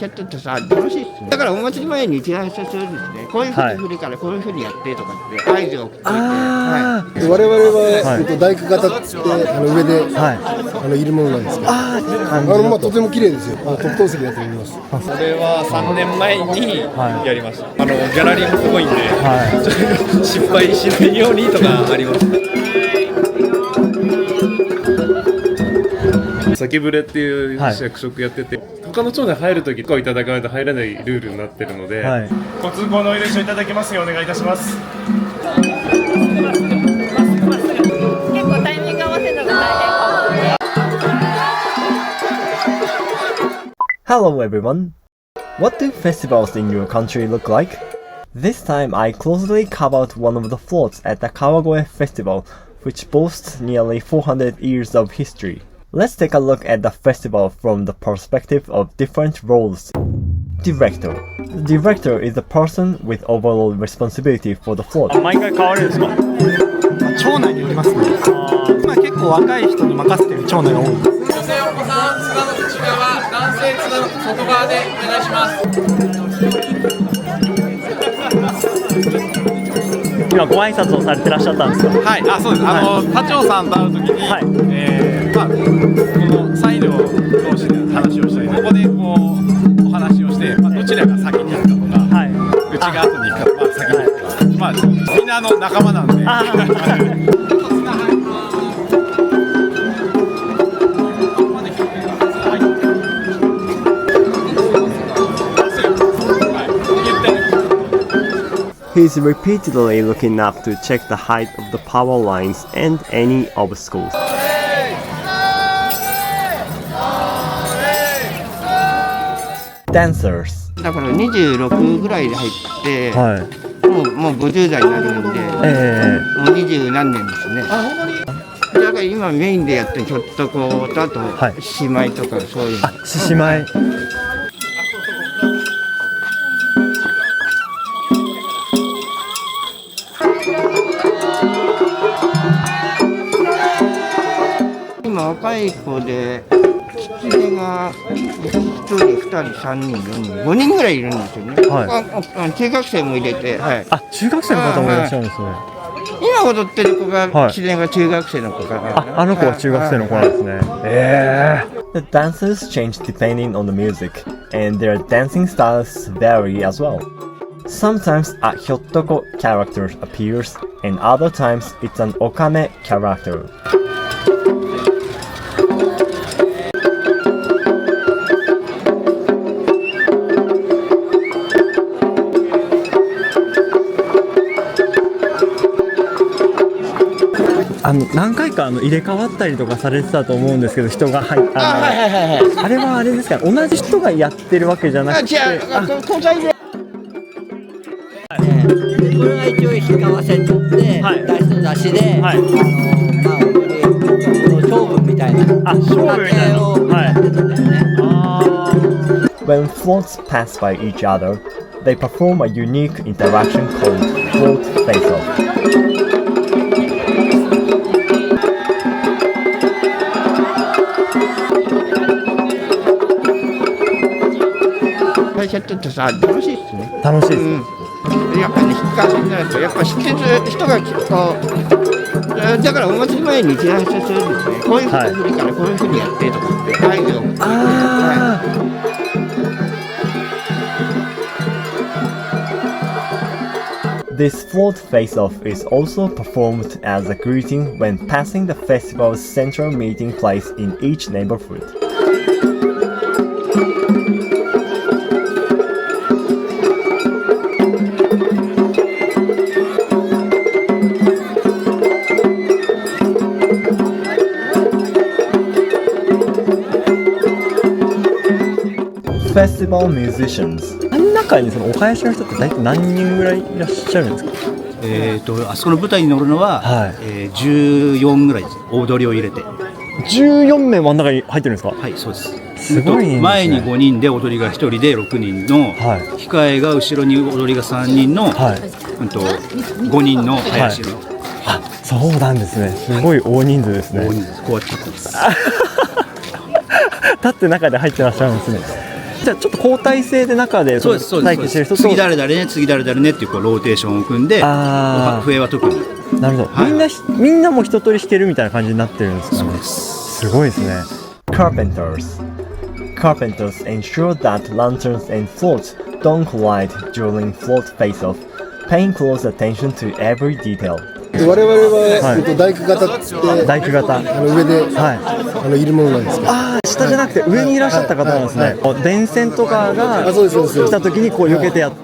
ちゃっててさ、楽しいっすね。だからお祭り前に打ち合わせするんですね。こういうふうに振るからこういうふうにやってとかって合図を送っておいて、はい、我々は、大工方って上で、いるものなんですけど、とても綺麗ですよ。特等席だと思います。それは3年前にやりました。ギャラリーもすごいんで、失敗しないようにとかあります。先触れっていう役職やってて、他の町内入るとき許可をいただかないと入れないルールになってるので、ご通行のお許しをいただけますようお願いいたします。結構タイミング合わせるのが大変かも。Hello everyone! What do festivals in your country look like? This time I closely covered one of the floats at the Kawagoe Festival, which boasts nearly 400 years of history. Let's take a look at the festival from the perspective of different roles. Director. The director is the person with overall responsibility for the float. 毎回変わるんですか？町内によりますね。今結構若い人に任せてる町内が多い。女性お子さん、津田の内側、男性津田の外側でお願いします。今ご挨拶をされてらっしゃったんですか？はい、そうです。他町さんと会うときに、このサイド同士で話をしたり、ここでこうお話をして、どちらが先に行くかとか、うちが後に行くか、先に行くか、みんな仲間なんで。He's repeatedly looking up to check the height of the power lines and any obstacles. Dancers. だから26ぐらいで入って、もう50代になるんで、もう20何年ですね。だから今メインでやってるひょっとこうとあと獅子舞とかそういうの。獅子舞。今若い子で狐が1人2人3人4人5人ぐらいいるんですよね。中学生も入れて、中学生の方もいらっしゃるんですね。今踊ってる子が狐が中学生の子から。あの子は中学生の子なんですね。The dances change depending on the music, and their dancing styles vary as well. Sometimes a Hyotoko character appears, and other times it's an Okame character. 何回か入れ替わったりとかされてたと思うんですけど、人があれはあれですか、同じ人がやってるわけじゃなくて、交代で。これが一応引き合わせにとって、出しと出しで、勝負みたいな過程をやってたんだよね。When floats pass by each other, they perform a unique interaction called float face-off. 会社やっててさ、楽しいっすね。楽しいです。やっぱりね、引き合わせになると、やっぱ知ってる人がこう、だからお祭り前に打ち合わせするんですね。こういうふうに振るからこういうふうにやってとかって合図を送って。This float face-off is also performed as a greeting when passing the festival's central meeting place in each neighborhood. Festival musicians. あの中にそのお囃子の人って大体何人ぐらいいらっしゃるんですか？あそこの舞台に乗るのは、14ぐらいです。踊りを入れて。14名真ん中に入ってるんですか？はい、そうです。すごいですね。前に5人で踊りが1人で6人の、控えが後ろに踊りが3人の、5人の囃子の。そうなんですね。すごい大人数ですね。大人数、こうやって立ってます。立って中で入ってらっしゃるんですね。じゃあちょっと交代制で中でそうですそう待機してる人とです次誰々ね次誰々ねっていうこうローテーションを組んで笛は特になるほど、はい、みんなも一通り弾けるみたいな感じになってるんですかね。そうです。すごいですね。 Carpenters ensure that lanterns and floats don't collide during float face-off, paying close attention to every detail. 我々は、大工方って大工方上で、いるものなんですけど、下じゃなくて上にいらっしゃった方なんですね。電線とかが来た時にこう避けてやって、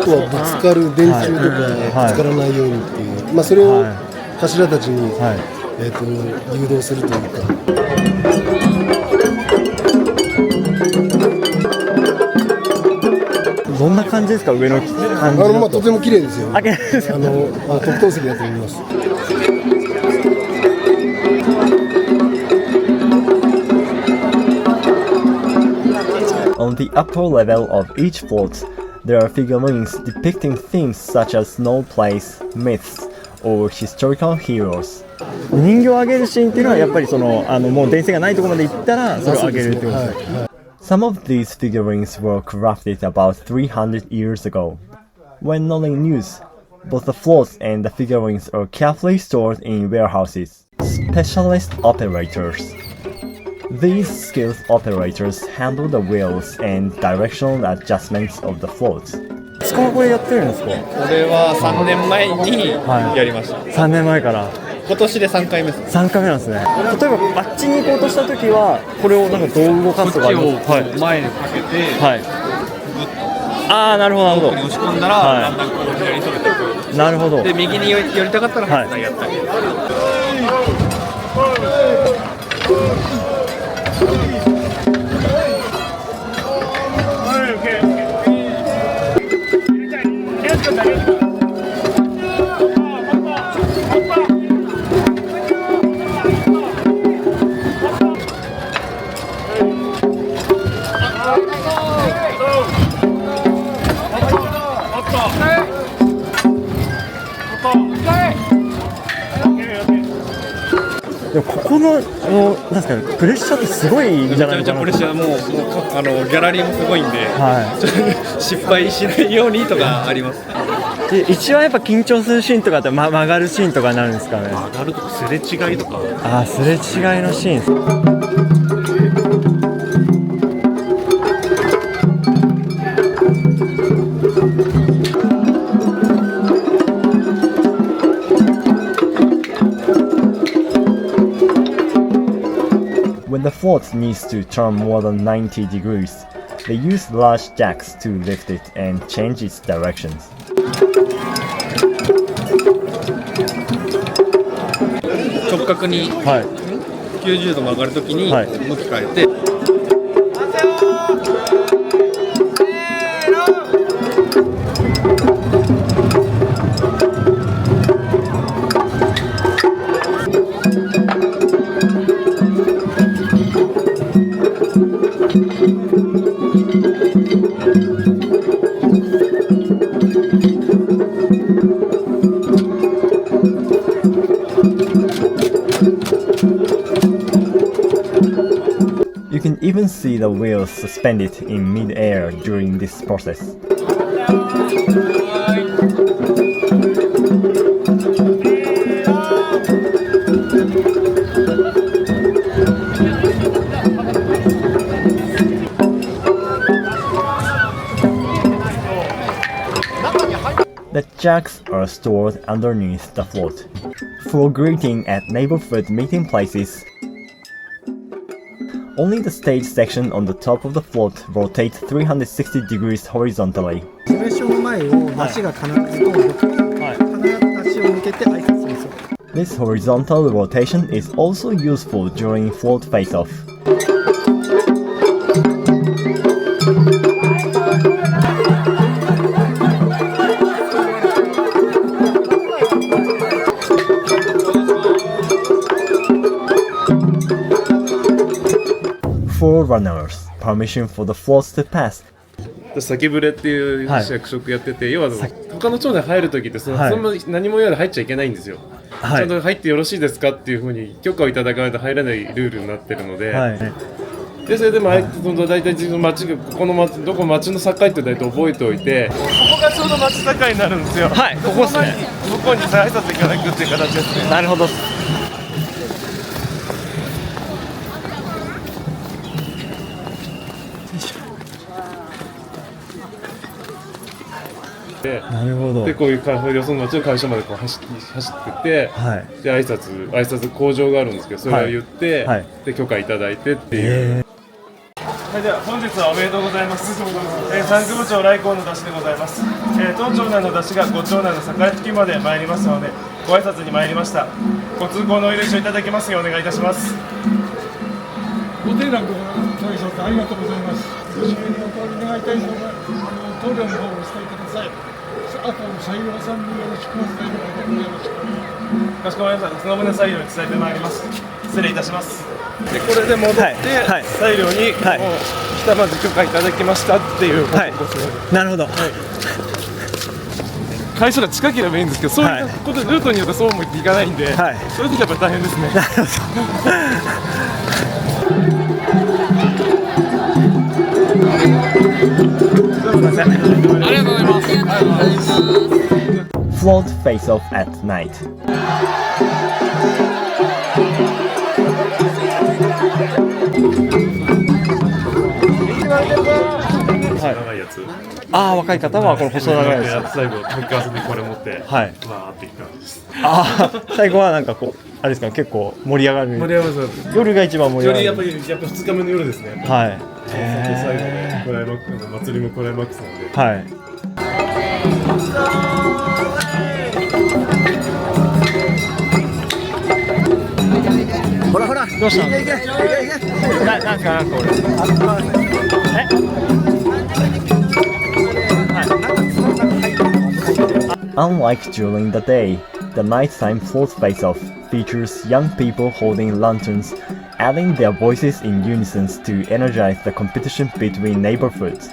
あとはぶつかる電柱とかぶつからないようにっていう、それを頭たちに、誘導するというか。どんな感じですか、上の感じ。とても綺麗ですよ。特等席だと思います。On the upper level of each float, there are figurines depicting themes such as snow plays, myths, or historical heroes. 人形をあげるシーンっていうのはやっぱりそのもう電線がないところまで行ったらそれをあげるってことですね。Some of these figurines were crafted about 300 years ago. When not in use, both the floats and the figurines are carefully stored in warehouses. Specialist operators. These skilled operators handle the wheels and directional adjustments of the floats. これやってるんですか？これは3年前にやりました。3年前から。今年で3回目です。3回目なんですね。例えばあっちに行こうとしたときはこれをなんかどう動かすとかありますか？こっちを前にかけて、なるほどなるほど。押し込んだら、だんだんこう左にそれていく。なるほど。で右に寄りたかったら反対やったり。でもここのなんですかね、プレッシャーってすごいんじゃないかな。めちゃめちゃプレッシャー、もうギャラリーもすごいんで、失敗しないようにとかあります。で一番やっぱ緊張するシーンとかって曲がるシーンとかになるんですかね。曲がるとかすれ違いとか。すれ違いのシーン。When the float needs to turn more than 90 degrees, they use large jacks to lift it and change its directions. 直角に90度曲がるときに向き変えて、You can even see the wheels suspended in mid-air during this process. The jacks are stored underneath the float. For greeting at neighborhood meeting places, only the stage section on the top of the float rotates 360 degrees horizontally. プレッションの前を足が必ず必ず足を向けて挨拶するんですよ。This horizontal rotation is also useful during float face-off. For runners, permission for the floats to pass. 先ぶれっていう役職やってて、要は他の町内入るときってそんな何も言わないで入っちゃいけないんですよ。ちゃんと入ってよろしいですかっていうふうに許可をいただかないと入らないルールになってるので、でそれでも大体自分の町がここの町どこ町の境って大体覚えておいて、ここがちょうど町境になるんですよ。はい、ここですね。向こうに挨拶いただくっていう形ですね。なるほど。なるほど。でこういうよその町の会社までこう走ってって、で挨拶工場があるんですけど、それを言って、で許可いただいてっていう。はい、では本日はおめでとうございます。三区部長来校の出しでございます。当町内の出しがご町内の境付近まで参りますので、ご挨拶に参りました。ご通行のお許しをいただけますようお願いいたします。ご提覧ご対処ありがとうございます。ご指名のお通り願いたいのが棟梁の方をお伝えください。あと採用さんによろしくお伝えください。よろしくお願いします。かしこまりました。その旨裁量に伝えてまいります。失礼いたします。でこれで戻って、裁量に、ひたまず許可いただきましたっていうご説明。なるほど。会社が近ければいいんですけど、そういうことルートによってそうもいかないんで、そういう時はやっぱり大変ですね。なるほど。ありがとうございます。Float face-off at night. 若い方はこの細長いやつ。最後問い合わせでこれ持って、わーっていく感じです。最後はなんかこうあれですか、結構盛り上がる。盛り上がります。夜が一番盛り上がる。やっぱ2日目の夜ですね。はい。最後のクライマックス、祭りもクライマックスなんで。はい。ほらほら、どうしたの？なんですか、なんかUnlike during the day, the nighttime float face-off features young people holding lanterns, adding their voices in unison to energize the competition between neighborhoods.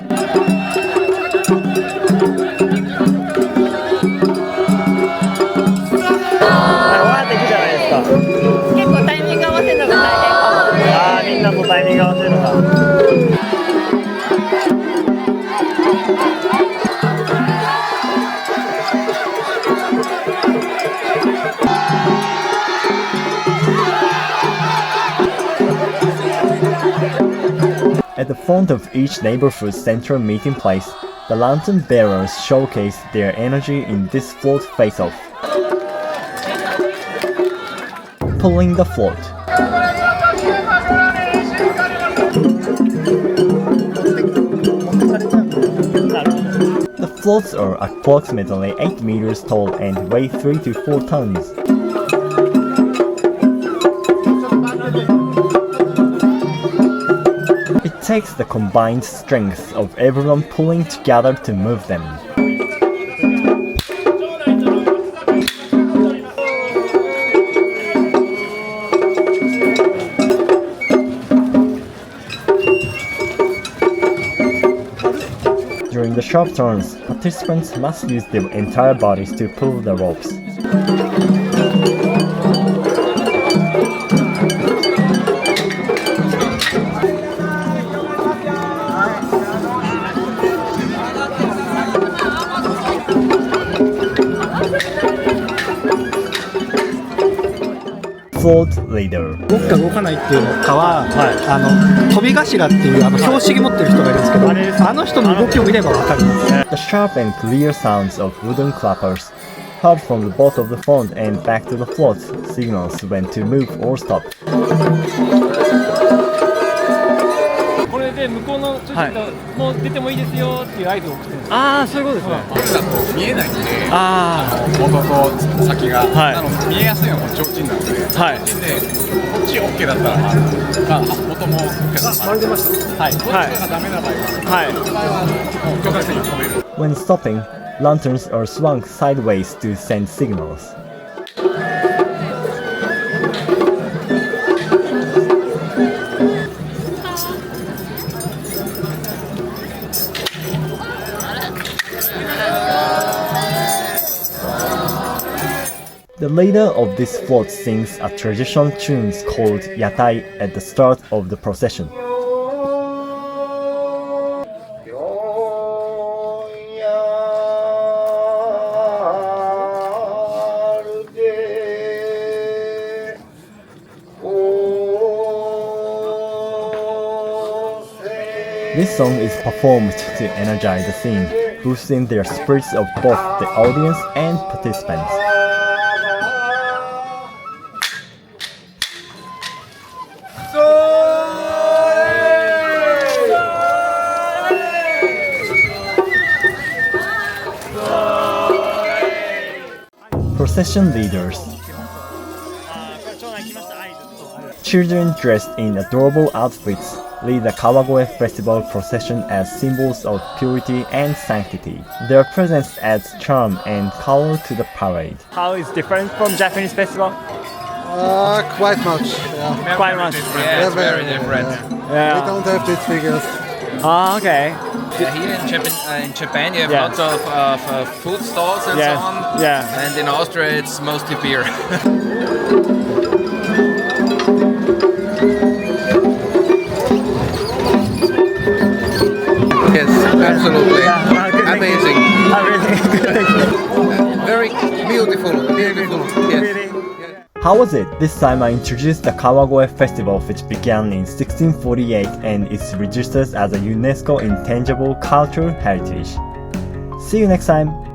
結構タイミング合わせるのが大変かも。みんなとタイミング合わせるのが。At the front of each neighborhood's central meeting place, the lantern bearers showcase their energy in this float face-off. Pulling the float. The floats are approximately 8 meters tall and weigh 3 to 4 tons. It takes the combined strength of everyone pulling together to move them. During the sharp turns, participants must use their entire bodies to pull the ropes. Float leader. 動くか動かないっていうのかは、飛び頭っていう標識持ってる人がいるんですけど、あの人の動きを見ればわかります。The sharp and clear sounds of wooden clappers, heard from the boat of the front and back to the float, signals when to move or stop. これで向こうのちょっともう出てもいいですよっていう合図を送ってるんです。ああ、そういうことですね。これだと見えないんで、元と先が、なので見えやすいのも提灯なんで、提灯でこっち OK だったら、元も OK だったら、出ました。はい。こっちがダメな場合は、その場合はもう境界線に止める。When stopping, lanterns are swung sideways to send signals. The leader of this float sings a traditional tune called Yatai at the start of the procession. This song is performed to energize the scene, boosting their spirits of both the audience and participants. Procession leaders. Children dressed in adorable outfits lead the Kawagoe Festival procession as symbols of purity and sanctity. Their presence adds charm and color to the parade. How is different from Japanese festival? Quite much. Yeah. Quite much. Yeah, it's very different. Yeah. We don't have these figures. Okay. Yeah, here in Japan you have lots of food stalls and so on. Yeah. And in Austria it's mostly beer. Yes, absolutely. Amazing. Very beautiful. Yes. How was it? This time I introduced the Kawagoe Festival, which began in 1648 and is registered as a UNESCO Intangible Cultural Heritage. See you next time!